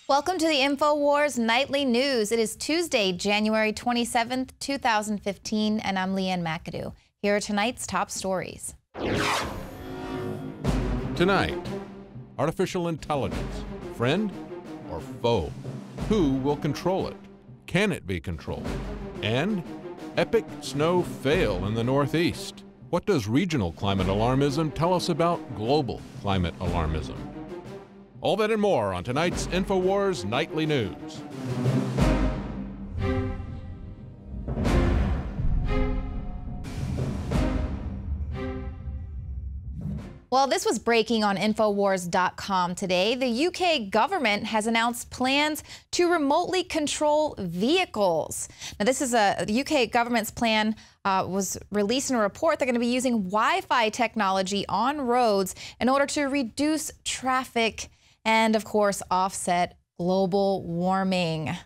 Welcome to the InfoWars Nightly News. It is Tuesday, January 27th, 2015, and I'm Leanne McAdoo. Here are tonight's top stories. Tonight, artificial intelligence, friend or foe? Who will control it? Can it be controlled? And epic snow fail in the Northeast. What does regional climate alarmism tell us about global climate alarmism? All that and more on tonight's InfoWars Nightly News. Well, this was breaking on NoWorldOrder.com today. The UK government has announced plans to remotely control vehicles. Now, this is the UK government's plan was released in a report. They're going to be using Wi-Fi technology on roads in order to reduce traffic and, of course, offset global warming. Now,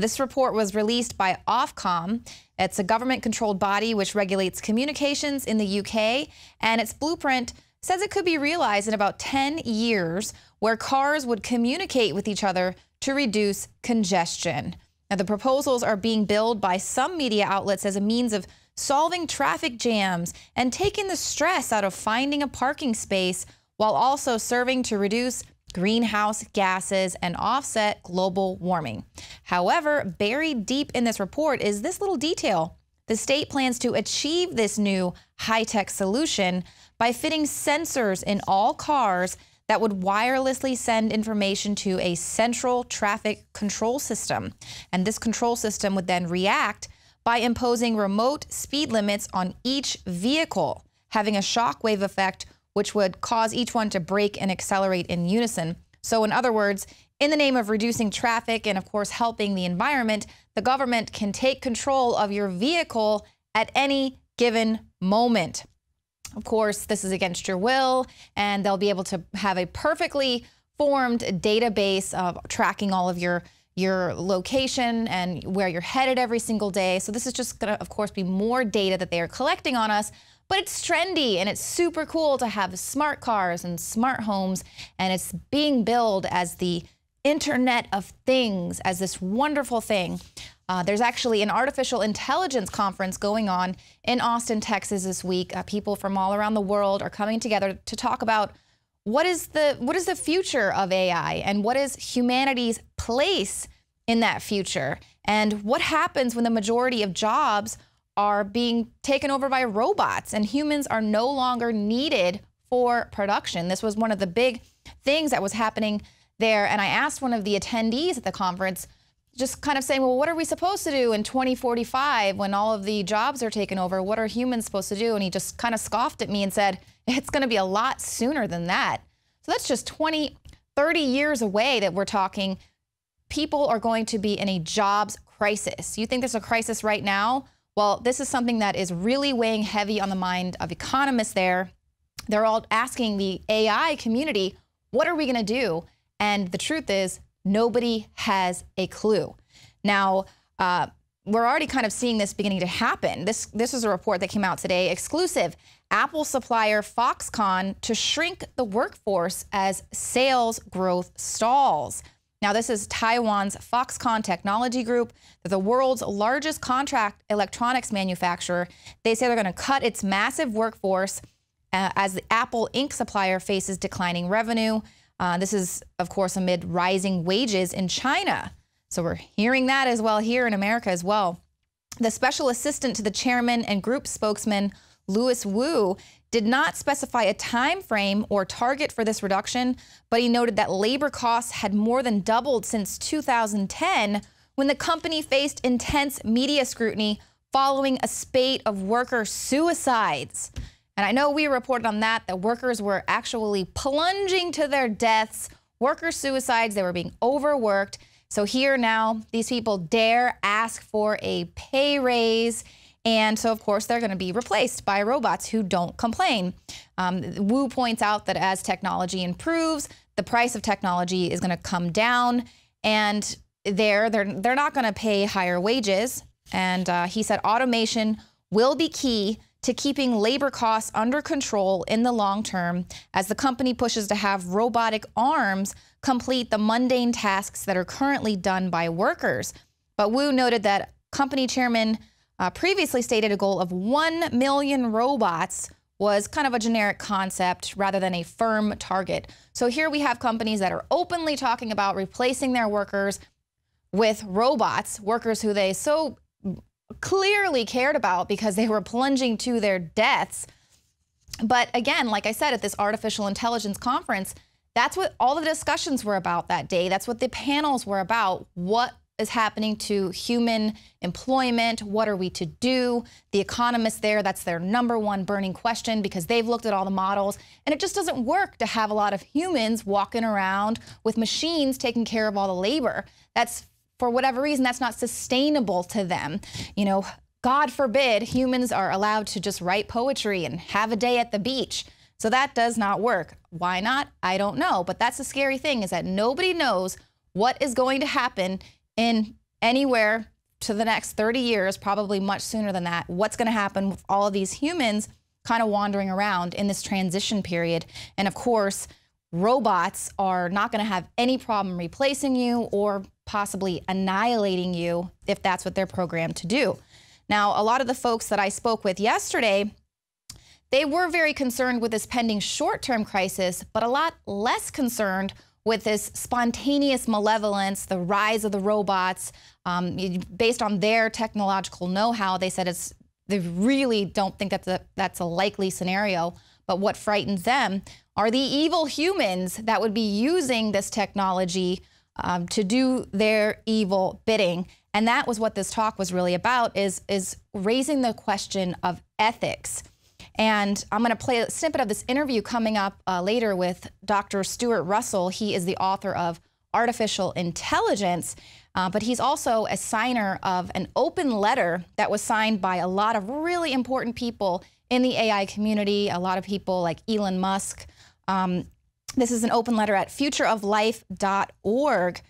this report was released by Ofcom. It's a government-controlled body which regulates communications in the UK, and its blueprint says it could be realized in about 10 years, where cars would communicate with each other to reduce congestion. Now, the proposals are being billed by some media outlets as a means of solving traffic jams and taking the stress out of finding a parking space, while also serving to reduce greenhouse gases and offset global warming. However, buried deep in this report is this little detail. The state plans to achieve this new high-tech solution by fitting sensors in all cars that would wirelessly send information to a central traffic control system. And this control system would then react by imposing remote speed limits on each vehicle, having a shockwave effect which would cause each one to brake and accelerate in unison. So in other words, in the name of reducing traffic and, of course, helping the environment, the government can take control of your vehicle at any given moment. Of course, this is against your will, and they'll be able to have a perfectly formed database of tracking all of your location and where you're headed every single day. So this is just going to, of course, be more data that they are collecting on us. But it's trendy and it's super cool to have smart cars and smart homes, and it's being billed as the Internet of Things, as this wonderful thing. There's actually an artificial intelligence conference going on in Austin, Texas this week. People from all around the world are coming together to talk about what is the future of AI and what is humanity's place in that future, and what happens when the majority of jobs are being taken over by robots and humans are no longer needed for production. This was one of the big things that was happening there. And I asked one of the attendees at the conference, just kind of saying, well, what are we supposed to do in 2045 when all of the jobs are taken over? What are humans supposed to do? And he just kind of scoffed at me and said, it's going to be a lot sooner than that. So that's just 20, 30 years away that we're talking. People are going to be in a jobs crisis. You think there's a crisis right now? Well, this is something that is really weighing heavy on the mind of economists there. They're all asking the AI community, what are we going to do? And the truth is, nobody has a clue. Now, we're already kind of seeing this beginning to happen. This is a report that came out today, exclusive. Apple supplier Foxconn to shrink the workforce as sales growth stalls. Now, this is Taiwan's Foxconn Technology Group. They're the world's largest contract electronics manufacturer. They say they're going to cut its massive workforce as the Apple Inc. supplier faces declining revenue. This is, of course, amid rising wages in China. So we're hearing that as well here in America as well. The special assistant to the chairman and group spokesman, Louis Wu, did not specify a time frame or target for this reduction, but he noted that labor costs had more than doubled since 2010, when the company faced intense media scrutiny following a spate of worker suicides. And I know we reported on that workers were actually plunging to their deaths, worker suicides, they were being overworked. So here now, these people dare ask for a pay raise. And so, of course, they're going to be replaced by robots who don't complain. Wu points out that as technology improves, the price of technology is going to come down, and they're not going to pay higher wages. And he said automation will be key to keeping labor costs under control in the long term as the company pushes to have robotic arms complete the mundane tasks that are currently done by workers. But Wu noted that company chairman previously stated a goal of 1 million robots was kind of a generic concept rather than a firm target. So here we have companies that are openly talking about replacing their workers with robots, workers who they so clearly cared about because they were plunging to their deaths. But again, like I said, at this artificial intelligence conference, that's what all the discussions were about that day. That's what the panels were about. What is happening to human employment? What are we to do? The economists there, that's their #1 burning question because they've looked at all the models and it just doesn't work to have a lot of humans walking around with machines taking care of all the labor. That's, for whatever reason, that's not sustainable to them. You know, God forbid humans are allowed to just write poetry and have a day at the beach. So that does not work. Why not? I don't know. But that's the scary thing, is that nobody knows what is going to happen in anywhere to the next 30 years, probably much sooner than that. What's going to happen with all of these humans kind of wandering around in this transition period? And of course, robots are not going to have any problem replacing you or possibly annihilating you if that's what they're programmed to do. Now, a lot of the folks that I spoke with yesterday, they were very concerned with this pending short-term crisis, but a lot less concerned with this spontaneous malevolence, the rise of the robots. Based on their technological know-how, they said they really don't think that's a likely scenario. But what frightens them are the evil humans that would be using this technology to do their evil bidding. And that was what this talk was really about, is raising the question of ethics. And I'm going to play a snippet of this interview coming up later with Dr. Stuart Russell. He is the author of Artificial Intelligence, but he's also a signer of an open letter that was signed by a lot of really important people in the AI community, a lot of people like Elon Musk. This is an open letter at futureoflife.org.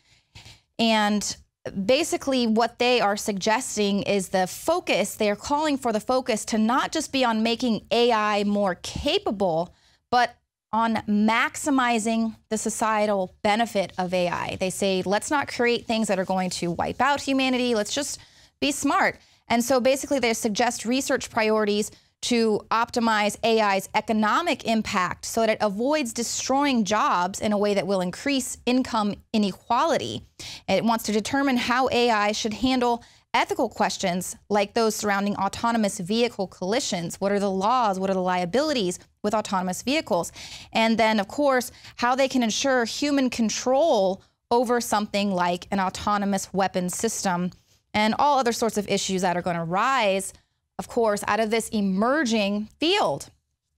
And basically what they are suggesting is the focus, they are calling for the focus to not just be on making AI more capable, but on maximizing the societal benefit of AI. They say, let's not create things that are going to wipe out humanity. Let's just be smart. And so basically they suggest research priorities to optimize AI's economic impact so that it avoids destroying jobs in a way that will increase income inequality. It wants to determine how AI should handle ethical questions like those surrounding autonomous vehicle collisions. What are the laws? What are the liabilities with autonomous vehicles? And then, of course, how they can ensure human control over something like an autonomous weapon system and all other sorts of issues that are going to rise, of course, out of this emerging field.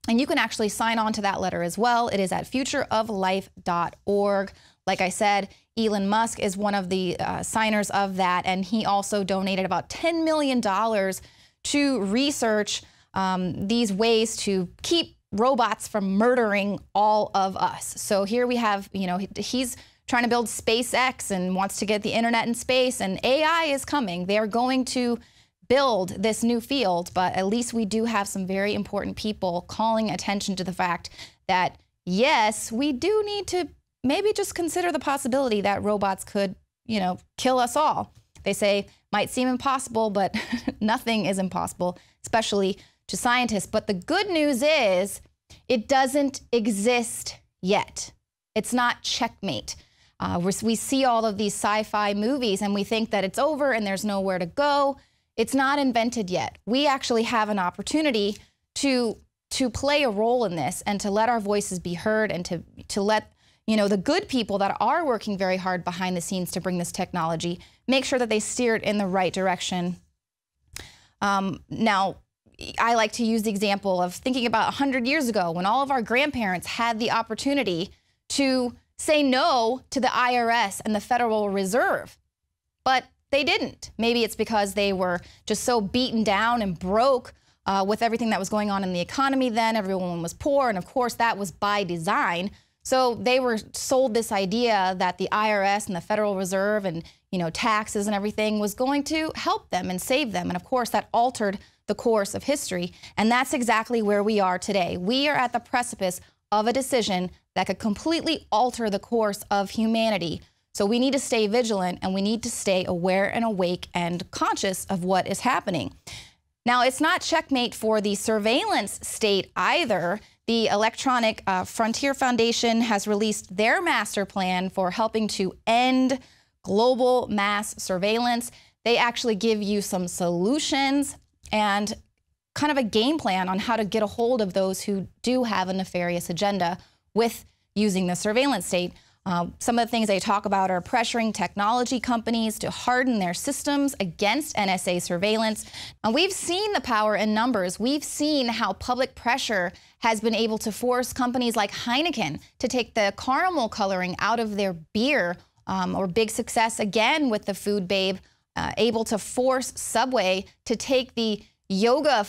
And you can actually sign on to that letter as well. It is at futureoflife.org. Like I said, Elon Musk is one of the signers of that, and he also donated about $10 million to research these ways to keep robots from murdering all of us. So here we have, you know, he's trying to build SpaceX and wants to get the internet in space, and AI is coming. They are going to build this new field, but at least we do have some very important people calling attention to the fact that, yes, we do need to maybe just consider the possibility that robots could, you know, kill us all. They say might seem impossible, but nothing is impossible, especially to scientists. But the good news is it doesn't exist yet. It's not checkmate. We see all of these sci-fi movies and we think that it's over and there's nowhere to go. It's not invented yet. We actually have an opportunity to play a role in this and to let our voices be heard and to let, you know, the good people that are working very hard behind the scenes to bring this technology, make sure that they steer it in the right direction. Now, I like to use the example of thinking about 100 years ago when all of our grandparents had the opportunity to say no to the IRS and the Federal Reserve, but they didn't. Maybe it's because they were just so beaten down and broke with everything that was going on in the economy then. Everyone was poor, and of course that was by design. So they were sold this idea that the IRS and the Federal Reserve and, you know, taxes and everything was going to help them and save them. And of course that altered the course of history. And that's exactly where we are today. We are at the precipice of a decision that could completely alter the course of humanity. So we need to stay vigilant, and we need to stay aware and awake and conscious of what is happening. Now, it's not checkmate for the surveillance state either. The Electronic Frontier Foundation has released their master plan for helping to end global mass surveillance. They actually give you some solutions and kind of a game plan on how to get a hold of those who do have a nefarious agenda with using the surveillance state. Some of the things they talk about are pressuring technology companies to harden their systems against NSA surveillance. And we've seen the power in numbers. We've seen how public pressure has been able to force companies like Heineken to take the caramel coloring out of their beer, or big success again with the Food Babe, able to force Subway to take the yoga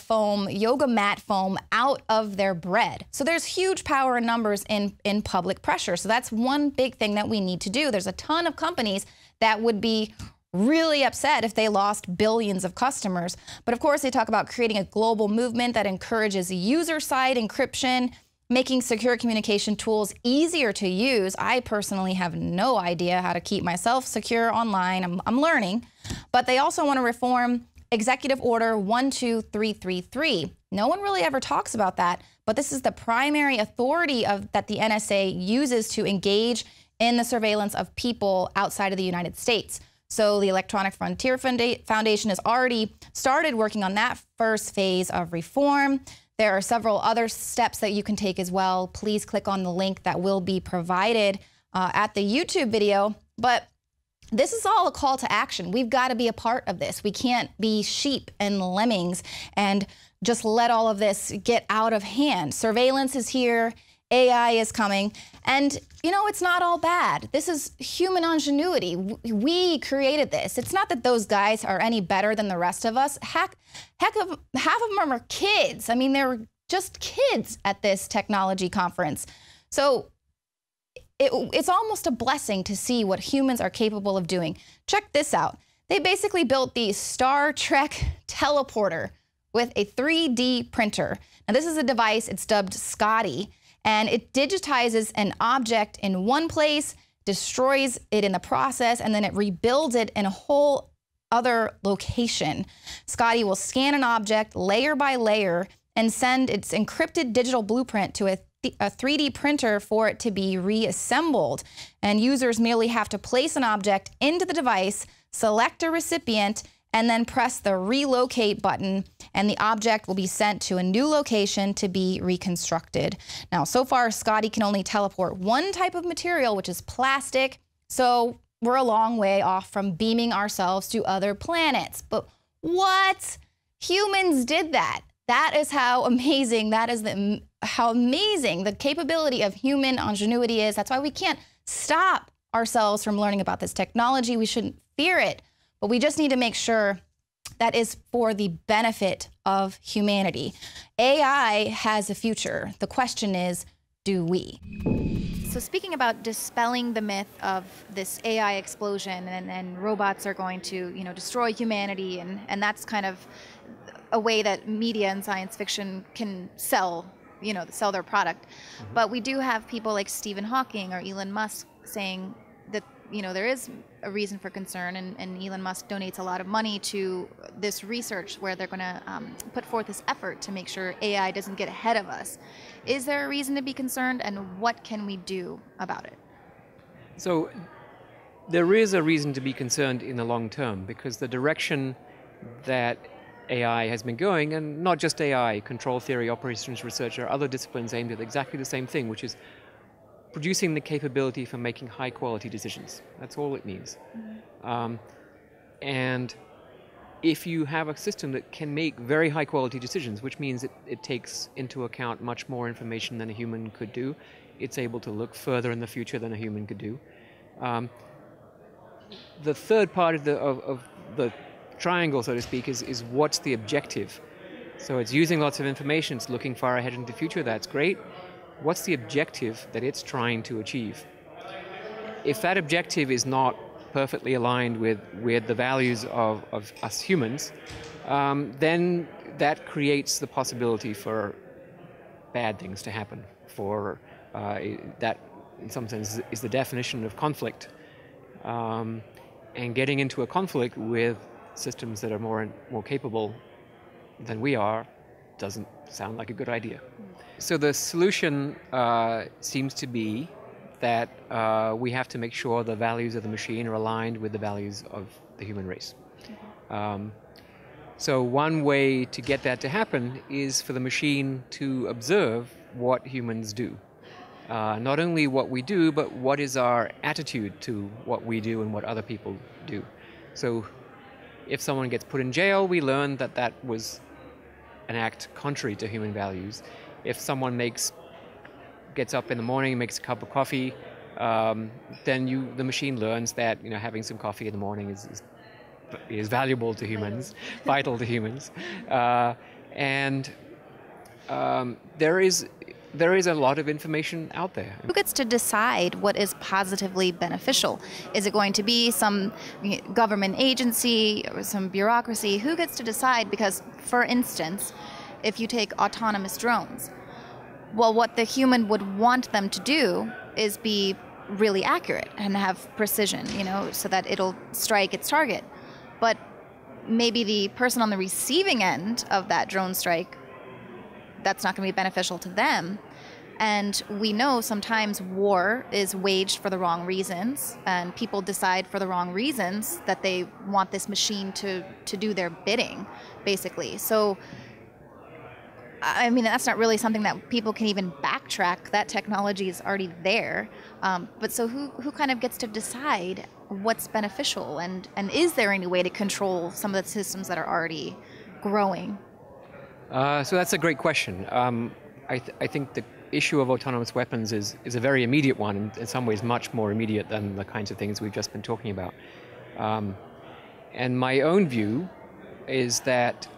mat foam out of their bread. So there's huge power in numbers in public pressure. So that's one big thing that we need to do. There's a ton of companies that would be really upset if they lost billions of customers. But of course, they talk about creating a global movement that encourages user-side encryption, making secure communication tools easier to use. I personally have no idea how to keep myself secure online. I'm learning. But they also want to reform Executive Order 12333. No one really ever talks about that, but this is the primary authority that the NSA uses to engage in the surveillance of people outside of the United States. So the Electronic Frontier Foundation has already started working on that first phase of reform. There are several other steps that you can take as well. Please click on the link that will be provided at the YouTube video. But this is all a call to action. We've got to be a part of this. We can't be sheep and lemmings and just let all of this get out of hand. Surveillance is here. AI is coming. And, you know, it's not all bad. This is human ingenuity. We created this. It's not that those guys are any better than the rest of us. Half of them are kids. I mean, they're just kids at this technology conference. So it's almost a blessing to see what humans are capable of doing. Check this out. They basically built the Star Trek teleporter with a 3D printer. Now, this is a device, it's dubbed Scotty, and it digitizes an object in one place, destroys it in the process, and then it rebuilds it in a whole other location. Scotty will scan an object layer by layer and send its encrypted digital blueprint to a 3D printer for it to be reassembled. And users merely have to place an object into the device, select a recipient, and then press the relocate button, and the object will be sent to a new location to be reconstructed. Now, so far, Scotty can only teleport one type of material, which is plastic, so we're a long way off from beaming ourselves to other planets. But what? Humans did that. That is how amazing, how amazing the capability of human ingenuity is. That's why we can't stop ourselves from learning about this technology. We shouldn't fear it, but we just need to make sure that is for the benefit of humanity. AI has a future. The question is, do we? So speaking about dispelling the myth of this AI explosion and robots are going to, destroy humanity, and that's kind of a way that media and science fiction can sell their product. Mm-hmm. But we do have people like Stephen Hawking or Elon Musk saying that, there is a reason for concern, and Elon Musk donates a lot of money to this research where they're going to put forth this effort to make sure AI doesn't get ahead of us. Is there a reason to be concerned, and what can we do about it? So there is a reason to be concerned in the long term, because the direction that AI has been going, and not just AI, control theory, operations research, or other disciplines aimed at exactly the same thing, which is producing the capability for making high-quality decisions. That's all it needs. Mm-hmm. And if you have a system that can make very high-quality decisions, which means it takes into account much more information than a human could do, it's able to look further in the future than a human could do. The third part of the triangle, so to speak, is what's the objective? So it's using lots of information, it's looking far ahead into the future, that's great. What's the objective that it's trying to achieve? If that objective is not perfectly aligned with the values of us humans, then that creates the possibility for bad things to happen. That, in some sense, is the definition of conflict. And getting into a conflict with systems that are more capable than we are doesn't sound like a good idea. So the solution seems to be that we have to make sure the values of the machine are aligned with the values of the human race. So one way to get that to happen is for the machine to observe what humans do. Not only what we do, but what is our attitude to what we do and what other people do. So if someone gets put in jail, we learn that that was an act contrary to human values. If someone gets up in the morning and makes a cup of coffee, then the machine learns that having some coffee in the morning is valuable to humans, vital to humans, and there is a lot of information out there. Who gets to decide what is positively beneficial? Is it going to be some government agency or some bureaucracy? Who gets to decide? Because, for instance, if you take autonomous drones, well, what the human would want them to do is be really accurate and have precision, so that it'll strike its target. But maybe the person on the receiving end of that drone strike, that's not going to be beneficial to them. And we know sometimes war is waged for the wrong reasons, and people decide for the wrong reasons that they want this machine to do their bidding, basically. So, I mean, that's not really something that people can even backtrack. That technology is already there. But so who kind of gets to decide what's beneficial? And is there any way to control some of the systems that are already growing? So that's a great question. I think the issue of autonomous weapons is a very immediate one, and in some ways much more immediate than the kinds of things we've just been talking about. And my own view is that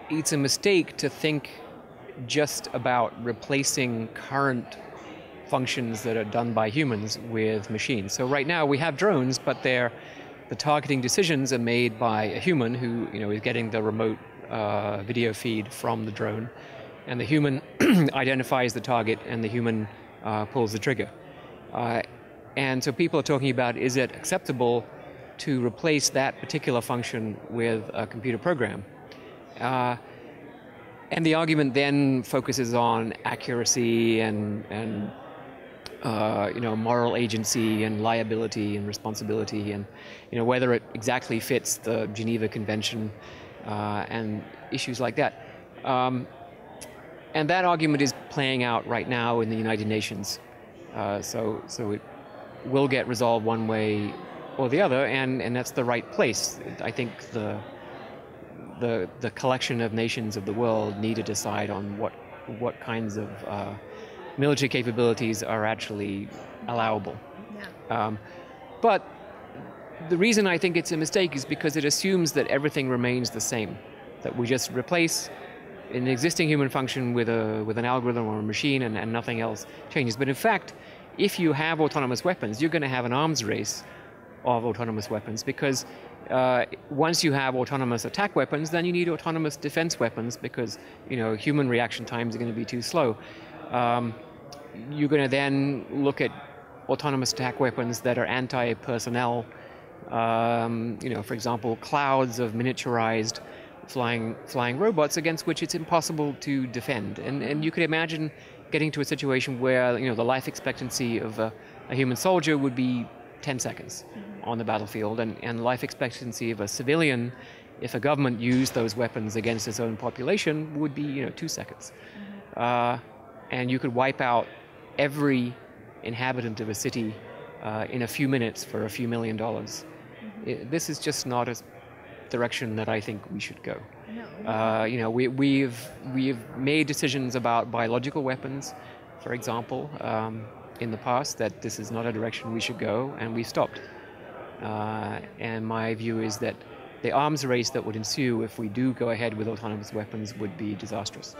it's a mistake to think just about replacing current functions that are done by humans with machines. So right now we have drones, but the targeting decisions are made by a human who is getting the remote video feed from the drone, and the human identifies the target, and the human pulls the trigger. And so people are talking about, is it acceptable to replace that particular function with a computer program? And the argument then focuses on accuracy and moral agency and liability and responsibility, and whether it exactly fits the Geneva Convention and issues like that. And that argument is playing out right now in the United Nations. So it will get resolved one way or the other, and that's the right place. I think the collection of nations of the world need to decide on what kinds of military capabilities are actually allowable. Yeah. But the reason I think it's a mistake is because it assumes that everything remains the same, that we just replace an existing human function with an algorithm or a machine, and nothing else changes. But in fact, if you have autonomous weapons, you're going to have an arms race of autonomous weapons, because once you have autonomous attack weapons, then you need autonomous defense weapons, because human reaction times are going to be too slow. You're going to then look at autonomous attack weapons that are anti-personnel. For example, clouds of miniaturized flying robots against which it's impossible to defend. And you could imagine getting to a situation where the life expectancy of a human soldier would be 10 seconds on the battlefield, and life expectancy of a civilian, if a government used those weapons against its own population, would be 2 seconds. And you could wipe out every inhabitant of a city in a few minutes for a few $1 million. This is just not a direction that I think we should go. No. We've made decisions about biological weapons, for example, in the past, that this is not a direction we should go, and we've stopped. And my view is that the arms race that would ensue if we do go ahead with autonomous weapons would be disastrous.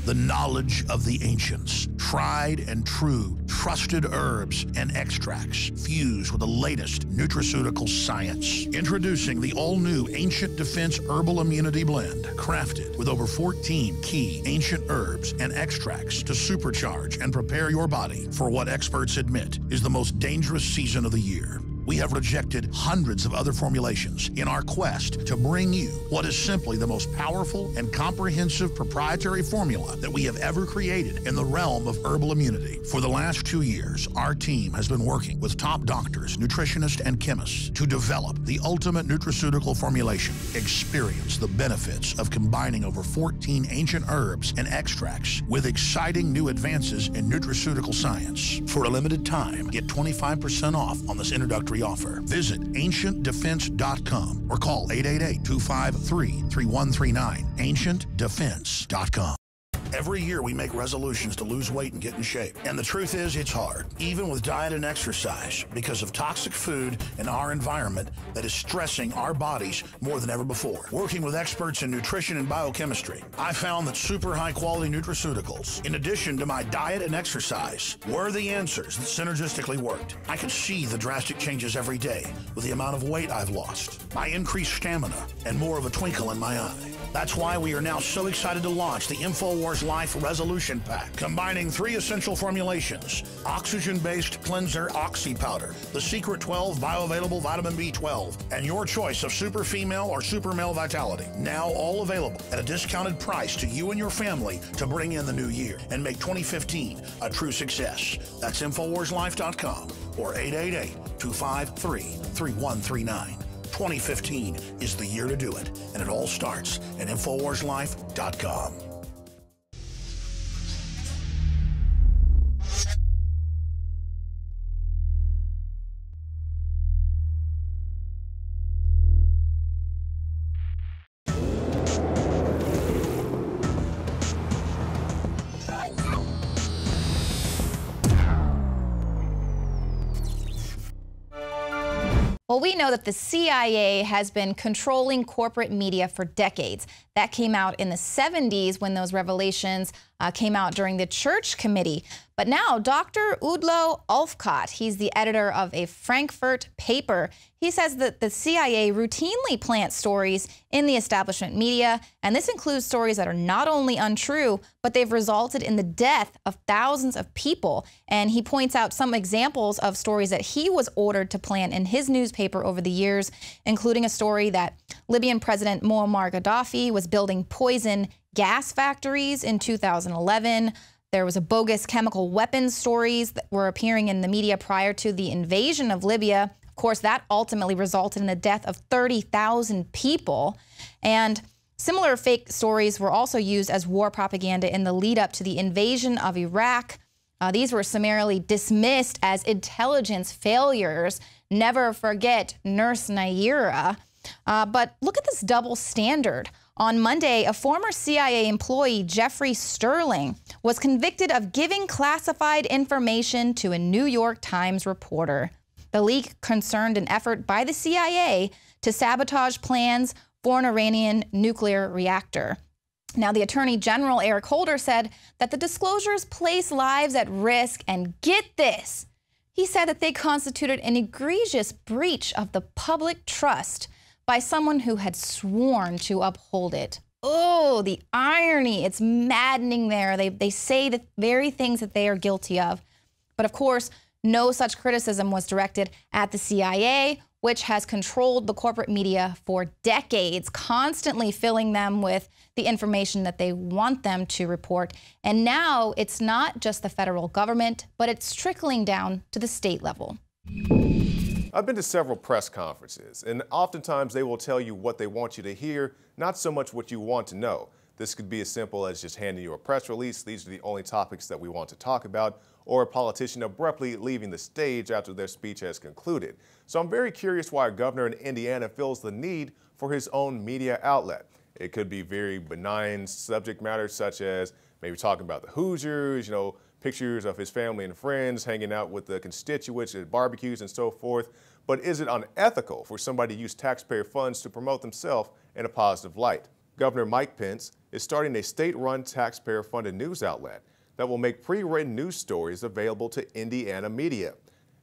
The knowledge of the ancients, tried and true, trusted herbs and extracts fused with the latest nutraceutical science. Introducing the all-new Ancient Defense Herbal Immunity Blend, crafted with over 14 key ancient herbs and extracts to supercharge and prepare your body for what experts admit is the most dangerous season of the year. We have rejected hundreds of other formulations in our quest to bring you what is simply the most powerful and comprehensive proprietary formula that we have ever created in the realm of herbal immunity. For the last 2 years, our team has been working with top doctors, nutritionists, and chemists to develop the ultimate nutraceutical formulation. Experience the benefits of combining over 14 ancient herbs and extracts with exciting new advances in nutraceutical science. For a limited time, get 25% off on this introductory offer. Visit ancientdefense.com or call 888-253-3139. ancientdefense.com. Every year we make resolutions to lose weight and get in shape. And the truth is, it's hard, even with diet and exercise, because of toxic food in our environment that is stressing our bodies more than ever before. Working with experts in nutrition and biochemistry, I found that super high-quality nutraceuticals, in addition to my diet and exercise, were the answers that synergistically worked. I could see the drastic changes every day with the amount of weight I've lost, my increased stamina, and more of a twinkle in my eye. That's why we are now so excited to launch the InfoWars Life Resolution Pack, combining 3 essential formulations: oxygen-based cleanser Oxy Powder, the Secret 12 bioavailable vitamin B12, and your choice of super female or super male vitality. Now all available at a discounted price to you and your family to bring in the new year and make 2015 a true success. That's InfoWarsLife.com or 888-253-3139. 2015 is the year to do it, and it all starts at InfoWarsLife.com. Well, we know that the CIA has been controlling corporate media for decades. That came out in the 70s when those revelations came out during the Church Committee. But now Dr. Udlo Ulfkot, he's the editor of a Frankfurt paper. He says that the CIA routinely plants stories in the establishment media, and this includes stories that are not only untrue, but they've resulted in the death of thousands of people. And he points out some examples of stories that he was ordered to plant in his newspaper over the years, including a story that Libyan President Muammar Gaddafi was building poison gas factories in 2011. There was a bogus chemical weapons stories that were appearing in the media prior to the invasion of Libya. Of course, that ultimately resulted in the death of 30,000 people. And similar fake stories were also used as war propaganda in the lead up to the invasion of Iraq. These were summarily dismissed as intelligence failures. Never forget Nurse Naira. But look at this double standard. On Monday, a former CIA employee, Jeffrey Sterling, was convicted of giving classified information to a New York Times reporter. The leak concerned an effort by the CIA to sabotage plans for an Iranian nuclear reactor. Now, the Attorney General, Eric Holder, said that the disclosures place lives at risk, and get this, he said that they constituted an egregious breach of the public trust by someone who had sworn to uphold it. Oh, the irony. It's maddening there. They say the very things that they are guilty of. But of course, no such criticism was directed at the CIA, which has controlled the corporate media for decades, constantly filling them with the information that they want them to report. And now it's not just the federal government, but it's trickling down to the state level. I've been to several press conferences, and oftentimes they will tell you what they want you to hear, not so much what you want to know. This could be as simple as just handing you a press release, these are the only topics that we want to talk about, or a politician abruptly leaving the stage after their speech has concluded. So I'm very curious why a governor in Indiana feels the need for his own media outlet. It could be very benign subject matter, such as maybe talking about the Hoosiers, pictures of his family and friends hanging out with the constituents at barbecues and so forth. But is it unethical for somebody to use taxpayer funds to promote themselves in a positive light? Governor Mike Pence is starting a state-run, taxpayer-funded news outlet that will make pre-written news stories available to Indiana media,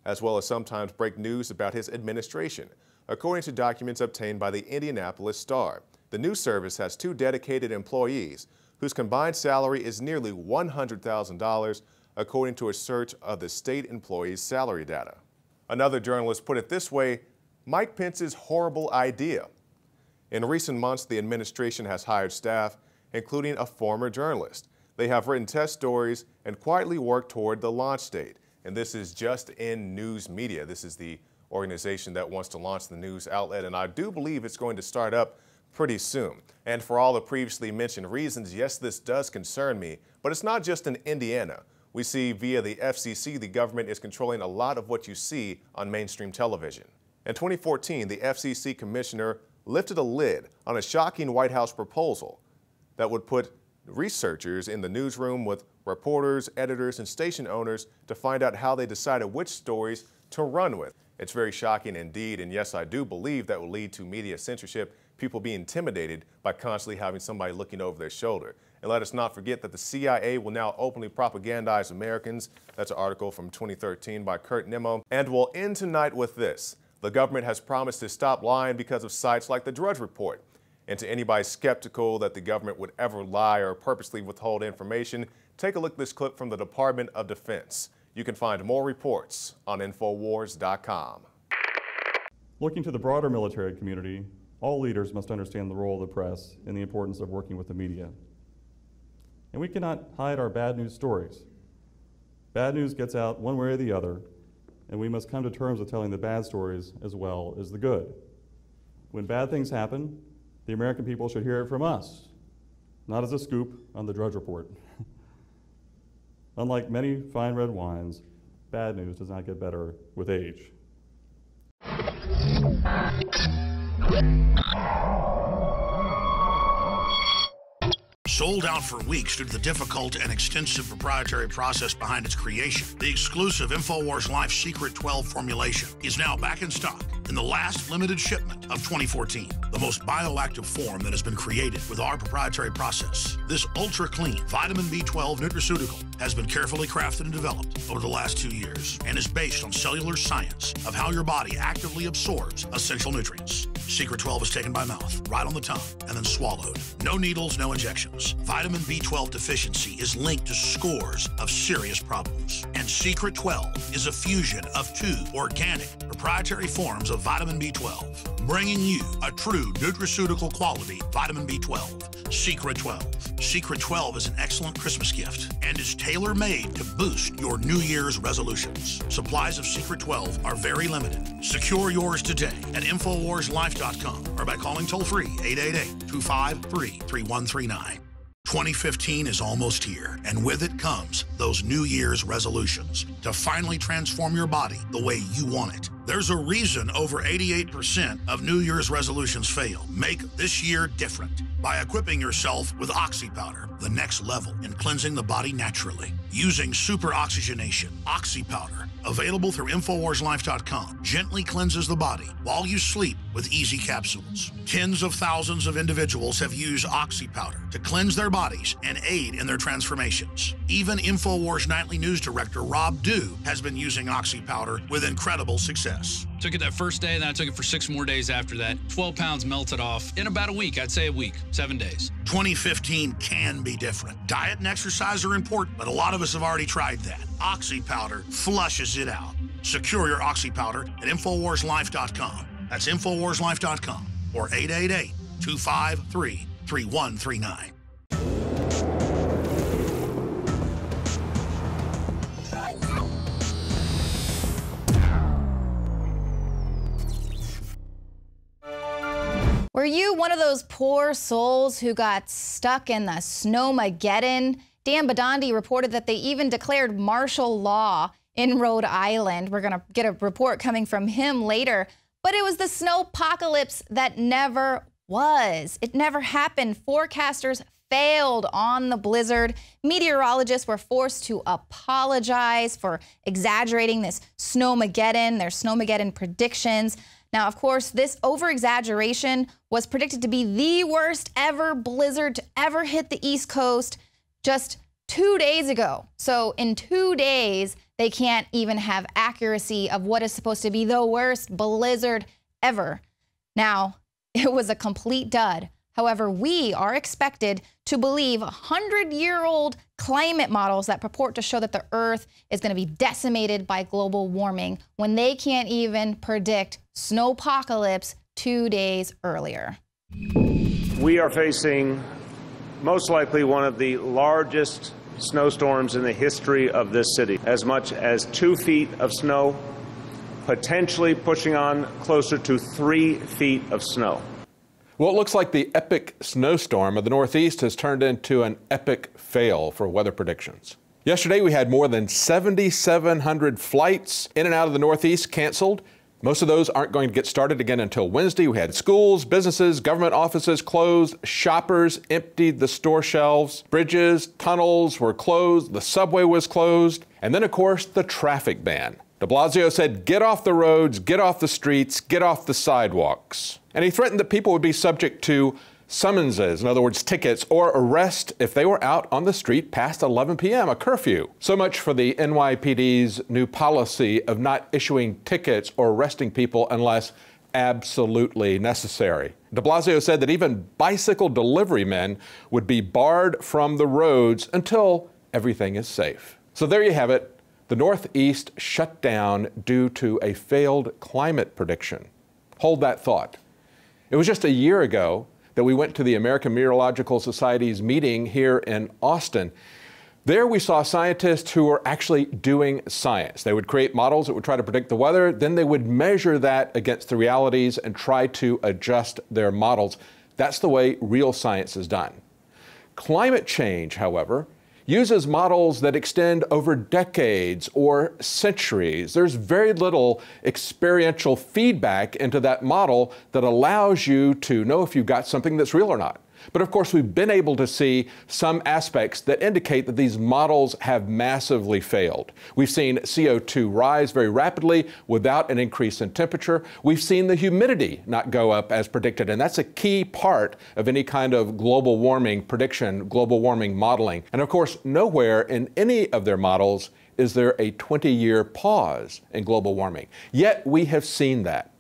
as well as sometimes break news about his administration, according to documents obtained by the Indianapolis Star. The news service has 2 dedicated employees whose combined salary is nearly $100,000, according to a search of the state employees' salary data. Another journalist put it this way: Mike Pence's horrible idea. In recent months, the administration has hired staff, including a former journalist. They have written test stories and quietly worked toward the launch date. And this is Just In News Media. This is the organization that wants to launch the news outlet, and I do believe it's going to start up pretty soon. And for all the previously mentioned reasons, yes, this does concern me, but it's not just in Indiana. We see via the FCC, the government is controlling a lot of what you see on mainstream television. In 2014, the FCC commissioner lifted a lid on a shocking White House proposal that would put researchers in the newsroom with reporters, editors, and station owners to find out how they decided which stories to run with. It's very shocking indeed, and yes, I do believe that will lead to media censorship, people being intimidated by constantly having somebody looking over their shoulder. And let us not forget that the CIA will now openly propagandize Americans. That's an article from 2013 by Kurt Nimmo. And we'll end tonight with this. The government has promised to stop lying because of sites like the Drudge Report. And to anybody skeptical that the government would ever lie or purposely withhold information, take a look at this clip from the Department of Defense. You can find more reports on NoWorldOrder.com. Looking to the broader military community, all leaders must understand the role of the press and the importance of working with the media. And we cannot hide our bad news stories. Bad news gets out one way or the other, and we must come to terms with telling the bad stories as well as the good. When bad things happen, the American people should hear it from us, not as a scoop on the Drudge Report. Unlike many fine red wines, bad news does not get better with age. Sold out for weeks due to the difficult and extensive proprietary process behind its creation, the exclusive InfoWars Life Secret 12 formulation is now back in stock in the last limited shipment of 2014. The most bioactive form that has been created with our proprietary process. This ultra-clean vitamin B12 nutraceutical has been carefully crafted and developed over the last 2 years and is based on cellular science of how your body actively absorbs essential nutrients. Secret 12 is taken by mouth, right on the tongue, and then swallowed. No needles, no injections. Vitamin B12 deficiency is linked to scores of serious problems. And Secret 12 is a fusion of 2 organic proprietary forms of vitamin B12, bringing you a true nutraceutical quality vitamin B12. Secret 12. Secret 12 is an excellent Christmas gift and is tailor-made to boost your New Year's resolutions. Supplies of Secret 12 are very limited. Secure yours today at InfoWarsLife.com or by calling toll-free 888-253-3139. 2015 is almost here, and with it comes those New Year's resolutions to finally transform your body the way you want it. There's a reason over 88% of New Year's resolutions fail. Make this year different by equipping yourself with Oxy Powder, the next level in cleansing the body naturally. Using super oxygenation, Oxy Powder, available through InfoWarsLife.com, gently cleanses the body while you sleep with easy capsules. Tens of thousands of individuals have used Oxy Powder to cleanse their bodies and aid in their transformations. Even InfoWars Nightly News Director Rob Dew has been using Oxy Powder with incredible success. Took it that first day, and then I took it for 6 more days after that. 12 pounds melted off in about a week. I'd say a week, 7 days. 2015 can be different. Diet and exercise are important, but a lot of us have already tried that. Oxy Powder flushes it out. Secure your Oxy Powder at InfoWarsLife.com. That's InfoWarsLife.com or 888-253-3139. Were you one of those poor souls who got stuck in the Snowmageddon? Dan Badandi reported that they even declared martial law in Rhode Island. We're going to get a report coming from him later. But it was the snowpocalypse that never was. It never happened. Forecasters failed on the blizzard. Meteorologists were forced to apologize for exaggerating this snowmageddon, their snowmageddon predictions. Now, of course, this over-exaggeration was predicted to be the worst ever blizzard to ever hit the East Coast just 2 days ago. So in 2 days, they can't even have accuracy of what is supposed to be the worst blizzard ever. Now, it was a complete dud. However, we are expected to believe 100-year-old climate models that purport to show that the Earth is going to be decimated by global warming when they can't even predict snowpocalypse 2 days earlier. We are facing most likely one of the largest snowstorms in the history of this city. As much as 2 feet of snow, potentially pushing on closer to 3 feet of snow. Well, it looks like the epic snowstorm of the Northeast has turned into an epic fail for weather predictions. Yesterday, we had more than 7,700 flights in and out of the Northeast canceled. Most of those aren't going to get started again until Wednesday. We had schools, businesses, government offices closed, shoppers emptied the store shelves, bridges, tunnels were closed, the subway was closed, and then, of course, the traffic ban. De Blasio said, get off the roads, get off the streets, get off the sidewalks. And he threatened that people would be subject to summonses, in other words, tickets, or arrest if they were out on the street past 11 p.m., a curfew. So much for the NYPD's new policy of not issuing tickets or arresting people unless absolutely necessary. De Blasio said that even bicycle delivery men would be barred from the roads until everything is safe. So there you have it. The Northeast shut down due to a failed climate prediction. Hold that thought. It was just a year ago that we went to the American Meteorological Society's meeting here in Austin. There we saw scientists who were actually doing science. They would create models that would try to predict the weather, then they would measure that against the realities and try to adjust their models. That's the way real science is done. Climate change, however, uses models that extend over decades or centuries. There's very little experiential feedback into that model that allows you to know if you've got something that's real or not. But of course, we've been able to see some aspects that indicate that these models have massively failed. We've seen CO2 rise very rapidly without an increase in temperature. We've seen the humidity not go up as predicted, and that's a key part of any kind of global warming prediction, global warming modeling. And of course, nowhere in any of their models is there a 20-year pause in global warming. Yet we have seen that.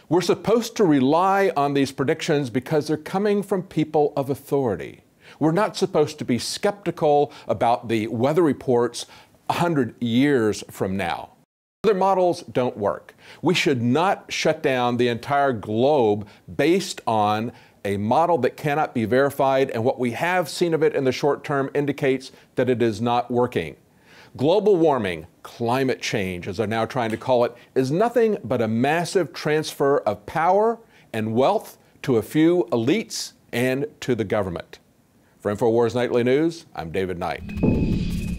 We're supposed to rely on these predictions because they're coming from people of authority. We're not supposed to be skeptical about the weather reports 100 years from now. Other models don't work. We should not shut down the entire globe based on a model that cannot be verified, and what we have seen of it in the short term indicates that it is not working. Global warming, climate change, as they're now trying to call it, is nothing but a massive transfer of power and wealth to a few elites and to the government. For InfoWars Nightly News, I'm David Knight.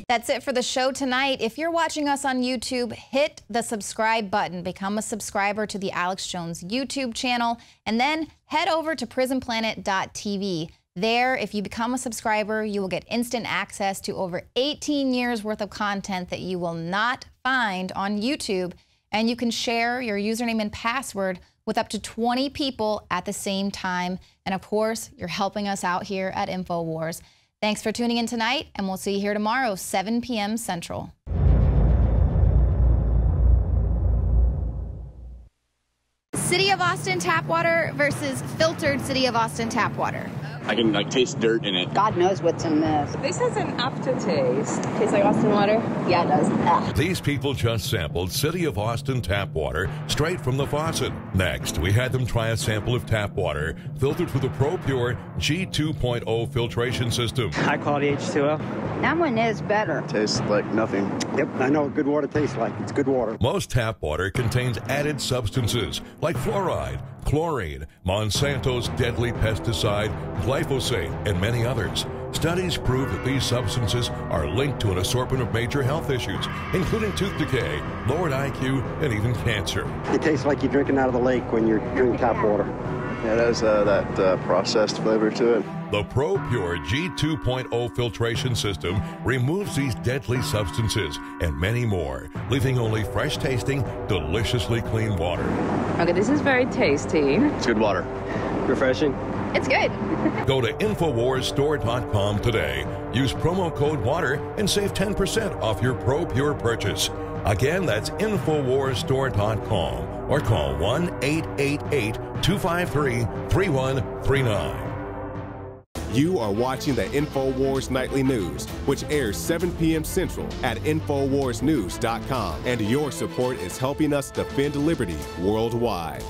That's it for the show tonight. If you're watching us on YouTube, hit the subscribe button, become a subscriber to the Alex Jones YouTube channel, and then head over to prisonplanet.tv. There, if you become a subscriber, you will get instant access to over 18 years worth of content that you will not find on YouTube. And you can share your username and password with up to 20 people at the same time. And of course, you're helping us out here at InfoWars. Thanks for tuning in tonight, and we'll see you here tomorrow, 7 p.m. Central. City of Austin tap water versus filtered City of Austin tap water. I can taste dirt in it. God knows what's in this. This has an aftertaste. Tastes like Austin water? Yeah, it does. Ugh. These people just sampled City of Austin tap water straight from the faucet. Next, we had them try a sample of tap water filtered through the ProPure G2.0 filtration system. High quality H2O. That one is better. Tastes like nothing. Yep, I know what good water tastes like. It's good water. Most tap water contains added substances like fluoride, chlorine, Monsanto's deadly pesticide, glyphosate, and many others. Studies prove that these substances are linked to an assortment of major health issues, including tooth decay, lowered IQ, and even cancer. It tastes like you're drinking out of the lake when you're drinking tap water. Yeah, it has that processed flavor to it. The Pro Pure G2.0 filtration system removes these deadly substances and many more, leaving only fresh-tasting, deliciously clean water. Okay, this is very tasty. It's good water. Refreshing. It's good. Go to InfoWarsStore.com today. Use promo code WATER and save 10% off your Pro Pure purchase. Again, that's InfoWarsStore.com or call 1-888-253-3139. You are watching the InfoWars Nightly News, which airs 7 p.m. Central at InfoWarsNews.com. And your support is helping us defend liberty worldwide.